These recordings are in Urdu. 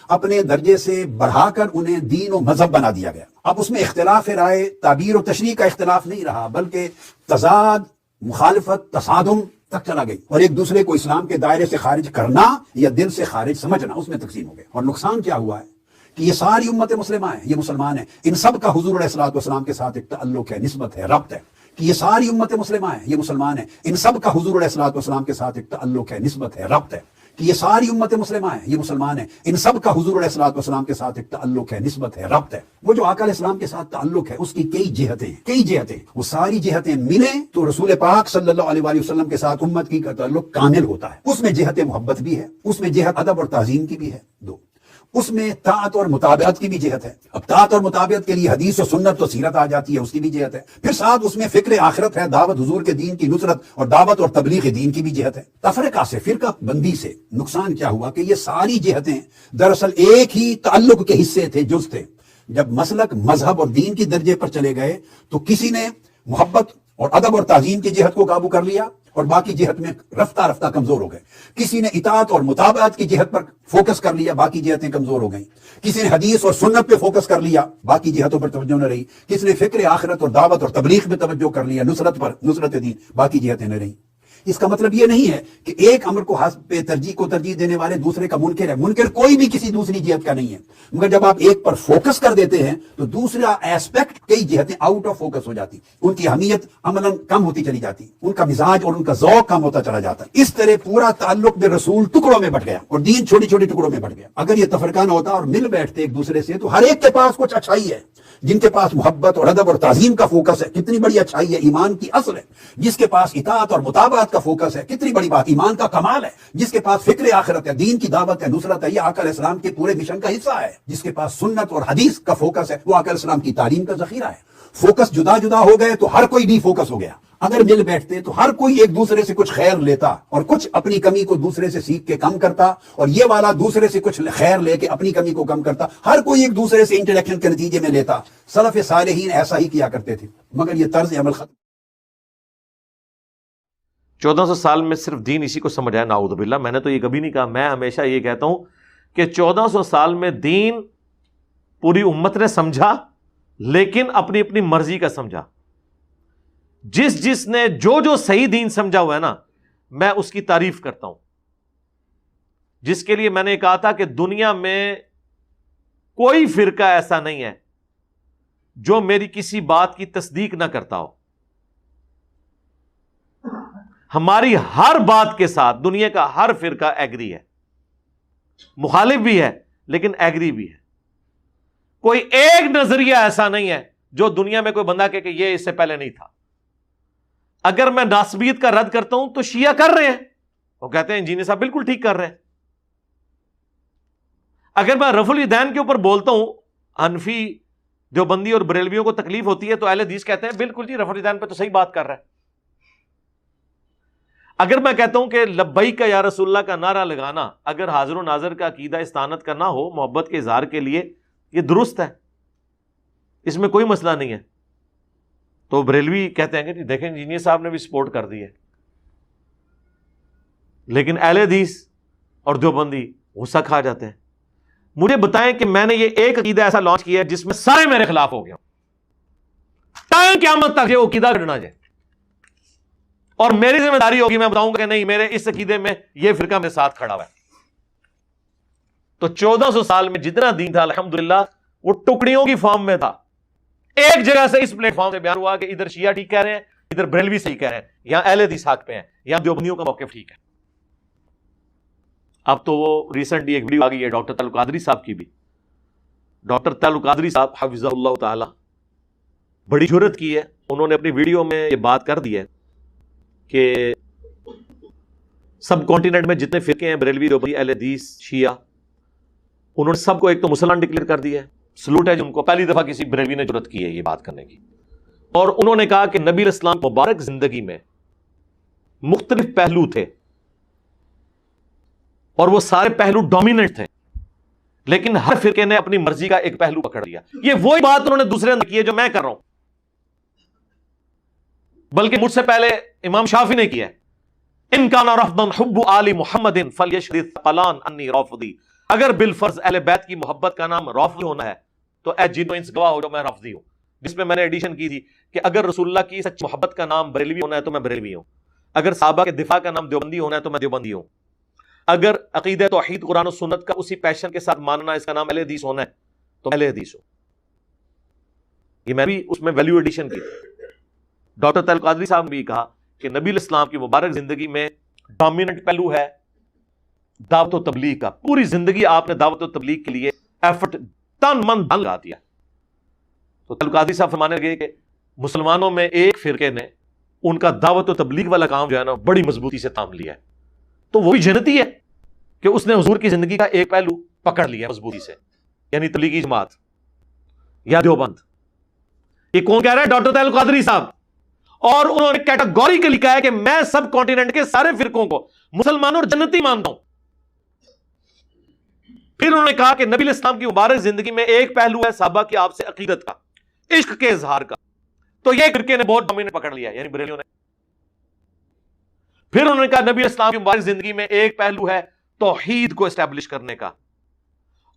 اپنے درجے سے بڑھا کر انہیں دین و مذہب بنا دیا گیا۔ اب اس میں اختلاف رائے، تعبیر و تشریح کا اختلاف نہیں رہا، بلکہ تضاد، مخالفت، تصادم تک چلا گئی، اور ایک دوسرے کو اسلام کے دائرے سے خارج کرنا یا دل سے خارج سمجھنا، اس میں تقسیم ہو گئے۔ اور نقصان کیا ہوا ہے کہ یہ ساری امت مسلمہ ہے، یہ مسلمان ہیں، ان سب کا حضور علیہ الصلوۃ والسلام کے ساتھ ایک تعلق ہے، نسبت ہے، ربط ہے۔ کہ یہ ساری امت مسلمہ ہے، یہ مسلمان ہیں، ان سب کا حضور علیہ الصلوۃ والسلام کے ساتھ ایک تعلق ہے، نسبت ہے، ربط ہے۔ کہ یہ ساری امت مسلمہ ہے، یہ مسلمان ہیں، ان سب کا حضور علیہ الصلوۃ والسلام کے ساتھ ایک تعلق ہے، نسبت ہے، ربط ہے۔ وہ جو آقا علیہ السلام کے ساتھ تعلق ہے اس کی کئی جہتیں ہیں، کئی جہتیں، وہ ساری جہتیں ملیں تو رسول پاک صلی اللہ علیہ وآلہ وسلم کے ساتھ امت کی کا تعلق کامل ہوتا ہے۔ اس میں جہت محبت بھی ہے، اس میں جہت ادب اور تعظیم کی بھی ہے، دو، اس میں طاعت اور مطابعت کی بھی جہت ہے۔ اب طاعت اور مطابعت کے لیے حدیث و سنت و سیرت آ جاتی ہے، اس کی بھی جہت ہے۔ پھر ساتھ اس میں فکر آخرت ہے، دعوت حضور کے دین کی نصرت اور دعوت اور تبلیغ دین کی بھی جہت ہے۔ تفرقہ سے، فرقہ بندی سے نقصان کیا ہوا کہ یہ ساری جہتیں دراصل ایک ہی تعلق کے حصے تھے، جز تھے۔ جب مسلک، مذہب اور دین کی درجے پر چلے گئے تو کسی نے محبت اور ادب اور تعظیم کی جہت کو قابو کر لیا اور باقی جہت میں رفتہ رفتہ کمزور ہو گئے۔ کسی نے اطاعت اور مطابعت کی جہت پر فوکس کر لیا، باقی جہتیں کمزور ہو گئیں۔ کسی نے حدیث اور سنت پہ فوکس کر لیا، باقی جہتوں پر توجہ نہ رہی۔ کسی نے فکر آخرت اور دعوت اور تبلیغ میں توجہ کر لیا، نصرت پر، نصرت دین، باقی جہتیں نہ رہیں۔ اس کا مطلب یہ نہیں ہے کہ ایک امر کو حسب ترجیح کو ترجیح دینے والے دوسرے کا منکر ہے، منکر کوئی بھی کسی دوسری جہت کا نہیں ہے، مگر جب آپ ایک پر فوکس کر دیتے ہیں تو دوسرا ایسپیکٹ، کئی جہتیں آؤٹ آف فوکس ہو جاتی، ان کی اہمیت عملاً کم ہوتی چلی جاتی، ان کا مزاج اور ان کا ذوق کم ہوتا چلا جاتا ہے۔ اس طرح پورا تعلق میں رسول ٹکڑوں میں بٹ گیا اور دین چھوٹی چھوٹی ٹکڑوں میں بٹ گیا۔ اگر یہ تفرقہ نہ ہوتا اور مل بیٹھتے ایک دوسرے سے تو ہر ایک کے پاس کچھ اچھائی ہے، جن کے پاس محبت اور ادب اور تعظیم کا فوکس ہے، کتنی بڑی اچھائی ہے، ایمان کی اصل ہے۔ جس کے پاس اطاعت اور مطابعت کا فوکس ہے، کتنی بڑی بات، ایمان کا کمال ہے۔ جس کے پاس فکر آخرت ہے، دین کی دعوت ہے، نصرت ہے، یہ آقا علیہ السلام کے پورے مشن کا حصہ ہے۔ جس کے پاس سنت اور حدیث کا فوکس ہے، وہ آقا علیہ السلام کی تعلیم کا ذخیرہ ہے۔ فوکس جدا جدا ہو گئے تو ہر کوئی ڈی فوکس ہو گیا۔ اگر مل بیٹھتے تو ہر کوئی ایک دوسرے سے کچھ خیر لیتا اور کچھ اپنی کمی کو دوسرے سے سیکھ کے کم کرتا، اور یہ والا دوسرے سے کچھ خیر لے کے اپنی کمی کو کم کرتا، ہر کوئی ایک دوسرے سے انٹریکشن کے نتیجے میں لیتا۔ سلف صالحین ایسا ہی کیا کرتے تھے، مگر یہ طرز عمل ختم۔ 1400 سال میں صرف دین اسی کو سمجھا ہے، نعوذ باللہ۔ میں نے تو یہ کبھی نہیں کہا، میں ہمیشہ یہ کہتا ہوں کہ 1400 سال میں دین پوری امت نے سمجھا، لیکن اپنی اپنی مرضی کا سمجھا۔ جس نے جو صحیح دین سمجھا ہوا ہے نا، میں اس کی تعریف کرتا ہوں۔ جس کے لیے میں نے کہا تھا کہ دنیا میں کوئی فرقہ ایسا نہیں ہے جو میری کسی بات کی تصدیق نہ کرتا ہو۔ ہماری ہر بات کے ساتھ دنیا کا ہر فرقہ ایگری ہے، مخالف بھی ہے لیکن ایگری بھی ہے۔ کوئی ایک نظریہ ایسا نہیں ہے جو دنیا میں کوئی بندہ کہ یہ اس سے پہلے نہیں تھا۔ اگر میں ناسبیت کا رد کرتا ہوں تو شیعہ کر رہے ہیں، وہ کہتے ہیں انجینئر صاحب بالکل ٹھیک کر رہے ہیں۔ اگر میں رفع الیدین کے اوپر بولتا ہوں، حنفی، دیوبندی اور بریلویوں کو تکلیف ہوتی ہے تو اہل حدیث کہتے ہیں بالکل جی رفع الیدین پہ تو صحیح بات کر رہا ہے۔ اگر میں کہتا ہوں کہ لبیک یا رسول اللہ کا نعرہ لگانا اگر حاضر و ناظر کا عقیدہ استعانت کا نہ ہو، محبت کے اظہار کے لیے، یہ درست ہے، اس میں کوئی مسئلہ نہیں ہے، تو بریلوی کہتے ہیں کہ دیکھیں انجینئر صاحب نے بھی سپورٹ کر دی ہے۔ لیکن اہل حدیث اور دیوبندی غصہ کھا جاتے ہیں۔ مجھے بتائیں کہ میں نے یہ ایک عقیدہ ایسا لانچ کیا ہے جس میں سارے میرے خلاف ہو گیا، ٹائم قیامت تک یہ عقیدہ گڑنا جائے، اور میری ذمہ داری ہوگی میں بتاؤں گا کہ نہیں، میرے اس عقیدے میں یہ فرقہ میرے ساتھ کھڑا ہوا ہے۔ تو 1400 سال میں جتنا دین تھا الحمدللہ وہ ٹکڑیوں کی فارم میں تھا۔ ایک جگہ سے اس پلیٹ فارم سے بیان ہوا کہ ادھر شیعہ ٹھیک کہہ رہے ہیں، ادھر بریلوی صحیح کہہ رہے ہیں، یہاں اہل حدیث حق پہ ہیں، یہاں دیوبندیوں کا موقف ٹھیک ہے۔ اب تو وہ ریسنٹلی ایک ویڈیو آ گئی ہے ڈاکٹر تعلق قادری صاحب کی بھی۔ ڈاکٹر تعلق قادری صاحب حفظہ اللہ تعالی بڑی جرأت کی ہے، انہوں نے اپنی ویڈیو میں یہ بات کر دی ہے کہ سب کانٹیننٹ میں جتنے فرقے ہیں، بریلوی، دیوبندی، اہل حدیث، شیعہ، انہوں نے سب کو ایک تو مسلمان ڈکلیئر کر دیا ہے۔ سلوٹ ہے جن کو پہلی دفعہ کسی بریلوی نے جرأت کی ہے یہ بات کرنے کی۔ اور انہوں نے کہا کہ نبی علیہ السلام مبارک زندگی میں مختلف پہلو تھے اور وہ سارے پہلو ڈومیننٹ تھے، لیکن ہر فرقے نے اپنی مرضی کا ایک پہلو پکڑ لیا۔ یہ وہی بات انہوں نے دوسرے اندر کی ہے جو میں کر رہا ہوں، بلکہ مجھ سے پہلے امام شافعی نے کیا ہے۔ ان کان رفضا حب آل محمد فلیشرد ثقلان انی رافضی۔ اگر بالفرض اہل بیت کی محبت کا نام رافضی ہونا ہے تو اے جنو انس گواہ ہو جو میں رافضی ہوں، جس میں نے ایڈیشن کی تھی کہ اگر رسول اللہ کی سچ محبت کا نام بریلوی ہونا ہے تو میں بریلوی ہوں، اگر صحابہ کے دفاع کا نام دیوبندی ہونا ہے تو میں دیوبندی ہوں، اگر عقیدہ توحید قرآن و سنت کا اسی پیشن کے ساتھ ماننا اس کا نام اہل حدیث ہونا ہے تو اہل حدیث ہوں۔ یہ میں بھی اس میں ویلیو ایڈیشن کی تھی۔ ڈاکٹر طاہر القادری صاحب نے بھی کہا کہ نبی الاسلام کی مبارک زندگی میں ڈومیننٹ پہلو ہے دعوت و تبلیغ کا، پوری زندگی آپ نے دعوت و تبلیغ کے لیے ایفرٹ تن من دھن لگا دیا۔ تو طاہر القادری صاحب فرمانے لگے کہ مسلمانوں میں ایک فرقے نے ان کا دعوت و تبلیغ والا کام جو ہے نا بڑی مضبوطی سے تھام لیا ہے، تو وہی جنتی ہے کہ اس نے حضور کی زندگی کا ایک پہلو پکڑ لیا مضبوطی سے، یعنی تبلیغی جماعت یا دیوبند۔ یہ کون کہہ رہا ہے؟ ڈاکٹر طاہر القادری صاحب۔ اور انہوں نے کیٹاگوریکلی کہا ہے کہ میں سب کانٹیننٹ کے سارے فرقوں کو مسلمانوں اور جنتی مانتا ہوں۔ پھر انہوں نے کہا کہ نبی الاسلام کی مبارک زندگی میں ایک پہلو ہے صحابہ کی آپ سے عقیدت کا، عشق کے اظہار کا، تو یہ فرقے نے بہت ڈومیننٹ پکڑ لیا، یعنی بریلیوں نے۔ پھر انہوں نے کہا نبی الاسلام کی مبارک زندگی میں ایک پہلو ہے توحید کو اسٹیبلش کرنے کا،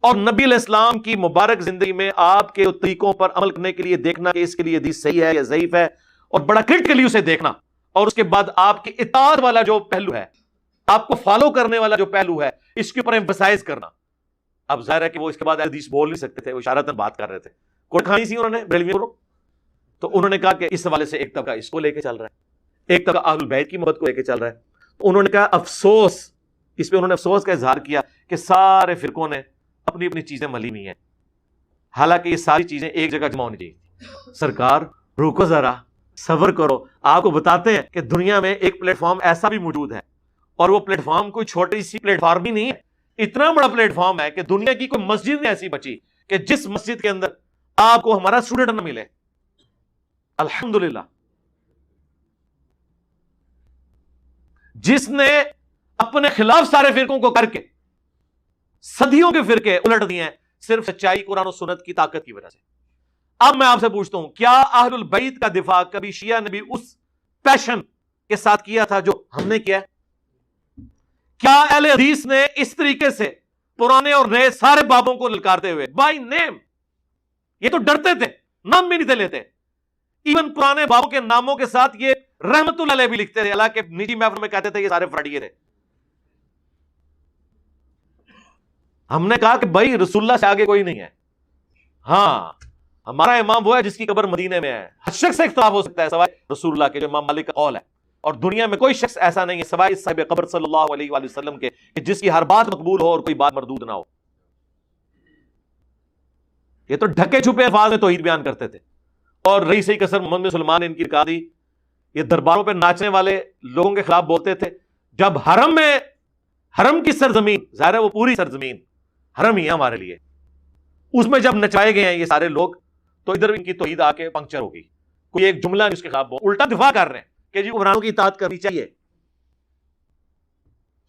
اور نبی علیہ السلام کی مبارک زندگی میں آپ کے طریقوں پر عمل کرنے کے لیے دیکھنا کہ اس کے لیے حدیث صحیح ہے یا ضعیف ہے، اور بڑا کرٹیکلی اسے دیکھنا، اور اس کے بعد آپ کی اطاعت والا جو پہلو ہے، آپ کو فالو کرنے والا جو پہلو ہے، اس کے اوپر ایمفسائز کرنا۔ اب ظاہر ہے کہ وہ اس کے بعد حدیث بول نہیں سکتے تھے، وہ اشارتاً بات کر رہے تھے، کوئی کھانی سی انہوں نے بریلویوں کو، تو انہوں نے کہا کہ اس حوالے سے ایک طبقہ اس کو لے کے چل رہا ہے، ایک طبقہ اہل البیت کی محبت کو لے کے چل رہا ہے۔ تو انہوں نے کہا افسوس، اس پہ انہوں نے افسوس کا اظہار کیا کہ سارے فرقوں نے اپنی اپنی چیزیں ملی ہوئی ہیں، حالانکہ یہ ساری چیزیں ایک جگہ جمع ہونی چاہیے۔ سرکار رکو ذرا، صبر کرو، آپ کو بتاتے ہیں کہ دنیا میں ایک پلیٹ فارم ایسا بھی موجود ہے، اور وہ پلیٹ فارم کوئی چھوٹی سی پلیٹ فارم بھی نہیں ہے، اتنا بڑا پلیٹ فارم ہے کہ دنیا کی کوئی مسجد نہیں ایسی بچی کہ جس مسجد کے اندر آپ کو ہمارا اسٹوڈنٹ نہ ملے۔ الحمدللہ، جس نے اپنے خلاف سارے فرقوں کو کر کے صدیوں کے فرقے الٹ دیے ہیں صرف سچائی قرآن و سنت کی طاقت کی وجہ سے۔ اب میں آپ سے پوچھتا ہوں، کیا اہل البیت کا دفاع کبھی شیعہ نے بھی اس پیشن کے ساتھ کیا تھا جو ہم نے کیا ہے؟ کیا اہل حدیث نے اس طریقے سے پرانے اور نئے سارے بابوں کو للکارتے ہوئے بائی نیم، یہ تو ڈرتے تھے، نام بھی نہیں تھے لیتے، ایون پرانے بابوں کے ناموں کے ساتھ یہ رحمت اللہ علیہ بھی لکھتے تھے، حالانکہ نجی محفل میں کہتے تھے یہ سارے فراڈیے تھے۔ ہم نے کہا کہ بھائی رسول اللہ سے آگے کوئی نہیں ہے، ہاں ہمارا امام وہ ہے جس کی قبر مدینے میں ہے، ہر شخص سے اختلاف ہو سکتا ہے سوائے رسول اللہ کے جو امام مالک کا قول ہے، اور دنیا میں کوئی شخص ایسا نہیں ہے سوائے صاحب قبر صلی اللہ علیہ وآلہ وسلم کے کہ جس کی ہر بات مقبول ہو اور کوئی بات مردود نہ ہو۔ یہ تو ڈھکے چھپے الفاظ میں توحید بیان کرتے تھے، اور رئیس کثر محمد بن سلمان نے ان کی رکا دی، یہ درباروں پہ ناچنے والے لوگوں کے خلاف بولتے تھے۔ جب حرم میں، حرم کی سرزمین، ظاہر ہے وہ پوری سرزمین حرم ہی ہے ہمارے لیے، اس میں جب نچائے گئے ہیں یہ سارے لوگ، تو ادھر ان کی توحید آ کے پنکچر ہوگی، کوئی ایک جملہ نہیں اس کے خلاف الٹا دفاع کر رہے ہیں کہ جی عمرانوں کی اطاعت کرنی چاہیے۔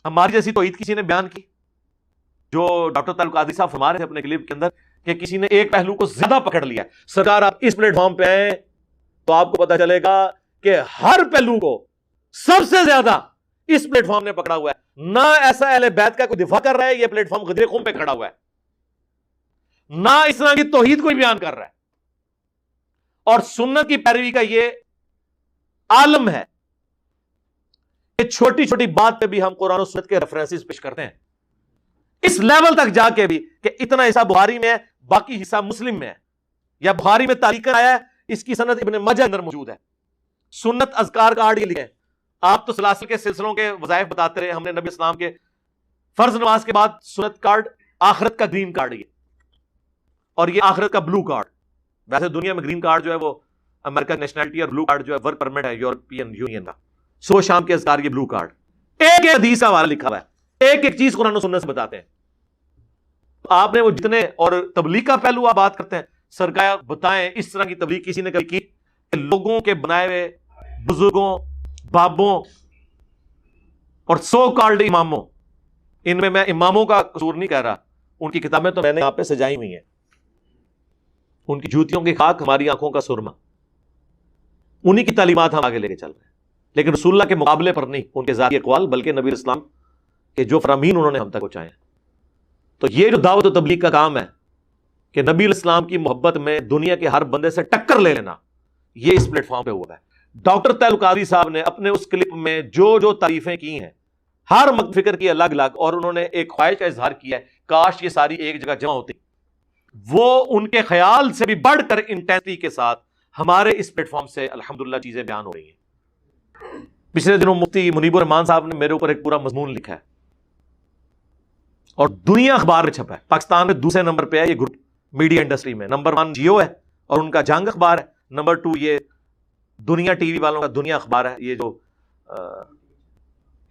ہماری جیسی توحید کسی نے بیان کی، جو ڈاکٹر طاہر القادری صاحب فرما رہے تھے اپنے کلپ کے اندر کہ کسی نے ایک پہلو کو زیادہ پکڑ لیا ہے۔ سرکار آپ اس پلیٹ فارم پہ آئیں تو آپ کو پتا چلے گا کہ ہر پہلو کو سب سے زیادہ اس پلیٹ فارم نے پکڑا ہوا ہے، نہ ایسا اہل بیت کا کوئی دفاع کر رہا ہے، یہ پلیٹ فارم غدیر خم پہ کھڑا ہوا ہے، نہ اس طرح کی توحید کوئی بیان کر رہا ہے، اور سنت کی پیروی کا یہ عالم ہے کہ چھوٹی چھوٹی بات پہ بھی ہم قرآن و سنت کے ریفرنسز پیش کرتے ہیں، اس لیول تک جا کے بھی کہ اتنا حصہ بخاری میں ہے، باقی حصہ مسلم میں ہے، یا بخاری میں تاریخ آیا ہے، اس کی سند ابن ماجہ اندر موجود ہے۔ سنت اذکار کا آرڈ یہ لکھے، آپ تو سلاسل کے سلسلوں کے وظائف بتاتے رہے، ہم نے نبی اسلام کے فرض نماز کے بعد سنت کارڈ، آخرت کا گرین کارڈ یہ، اور یہ آخرت کا بلو کارڈ۔ ویسے دنیا میں گرین کارڈ جو ہے وہ امریکن نیشنلٹی، اور بلو کارڈ جو ہے ورک پرمٹ ہے یورپین یونین کا۔ صبح شام کے اذکار یہ بلو کارڈ، ایک ایک حدیث کا حوالہ لکھا ہوا ہے، ایک ایک چیز قرآن و سنت سے بتاتے ہیں۔ آپ نے وہ جتنے، اور تبلیغ کا پہلو آپ بات کرتے ہیں، سرکار بتائیں اس طرح کی تبلیغ کسی نے کبھی کی کہ لوگوں کے بنائے ہوئے بزرگوں، بابوں اور سو کالڈ اماموں، ان میں اماموں کا قصور نہیں کہہ رہا، ان کی کتابیں تو میں نے یہاں پہ سجائی ہوئی ہیں، ان کی جوتیوں کی خاک ہماری آنکھوں کا سرما، انہی کی تعلیمات ہم آگے لے کے چل رہے ہیں، لیکن رسول اللہ کے مقابلے پر نہیں ان کے ذاتی اقوال، بلکہ نبی اسلام کے جو فرامین انہوں نے ہم تک پہنچائے ہیں۔ تو یہ جو دعوت و تبلیغ کا کام ہے کہ نبی علیہ السلام کی محبت میں دنیا کے ہر بندے سے ٹکر لے لینا، یہ اس پلیٹ فارم پہ ہوا ہے. ڈاکٹر طاہر القادری صاحب نے اپنے اس کلپ میں جو تعریفیں کی ہیں، ہر فکر کی الگ الگ، اور انہوں نے ایک خواہش کا اظہار کیا ہے کاش یہ ساری ایک جگہ جمع ہوتی. وہ ان کے خیال سے بھی بڑھ کر انٹینسٹی کے ساتھ ہمارے اس پلیٹ فارم سے الحمدللہ چیزیں بیان ہو رہی ہیں. پچھلے دنوں مفتی منیب الرحمان صاحب نے میرے اوپر ایک پورا مضمون لکھا ہے اور دنیا اخبار میں چھپا ہے. پاکستان میں دوسرے نمبر پہ ہے یہ گروپ میڈیا انڈسٹری میں. نمبر 1 جیو ہے اور ان کا جنگ اخبار ہے. نمبر 2 یہ دنیا ٹی وی والوں کا دنیا اخبار ہے. یہ جو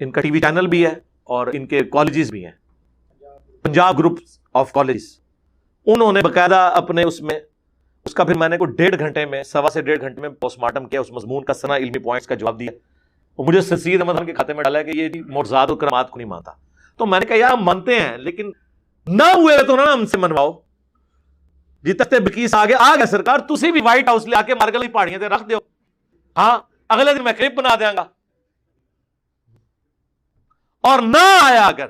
ان کا ٹی وی چینل بھی ہے اور ان کے کالجز بھی ہیں، پنجاب گروپ آف کالجز. انہوں نے باقاعدہ اپنے اس کا پھر میں نے کوئی 1.5 گھنٹے میں 1.25 سے 1.5 گھنٹے میں پوسٹ مارٹم کیا، اس مضمون کا سنا علمی پوائنٹس کا جواب دیا. اور مجھے سید احمد خان کے کھاتے میں ڈالا ہے کہ یہ معجزات و کرامات کو نہیں مانتا. تو میں نے کہا یار مانتے ہیں لیکن نہ ہوئے تو نہ ہم سے منواؤ. جی تخت بلقیس آ گیا سرکار، تسی بھی وائٹ ہاؤس لے آ کے مارگل کی پہاڑیاں تے رکھ دیو، ہاں اگلے دن میں کلپ بنا دیا گا. اور نہ آیا اگر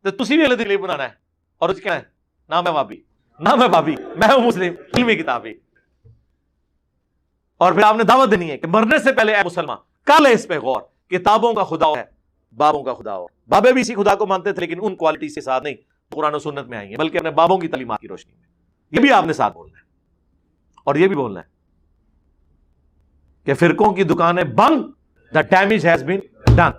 تو تسی بھی اگلے دن کلپ بنانا ہے. اور اس کیا ہے، نہ میں بابی میں ہوں مسلم علمی کتابی. اور پھر آپ نے دعوت دینی ہے کہ مرنے سے پہلے اے مسلمان کر لے اس پہ غور. کتابوں کا خدا ہے، بابوں کا خدا. اور بابے بھی اسی خدا کو مانتے تھے لیکن ان کوالٹیز کے ساتھ نہیں قرآن و سنت میں آئی ہیں، بلکہ اپنے بابوں کی تعلیمات کی روشنی میں. یہ بھی آپ نے ساتھ بولنا ہے اور یہ بھی بولنا ہے کہ فرقوں کی دکانیں بند، the damage has been done.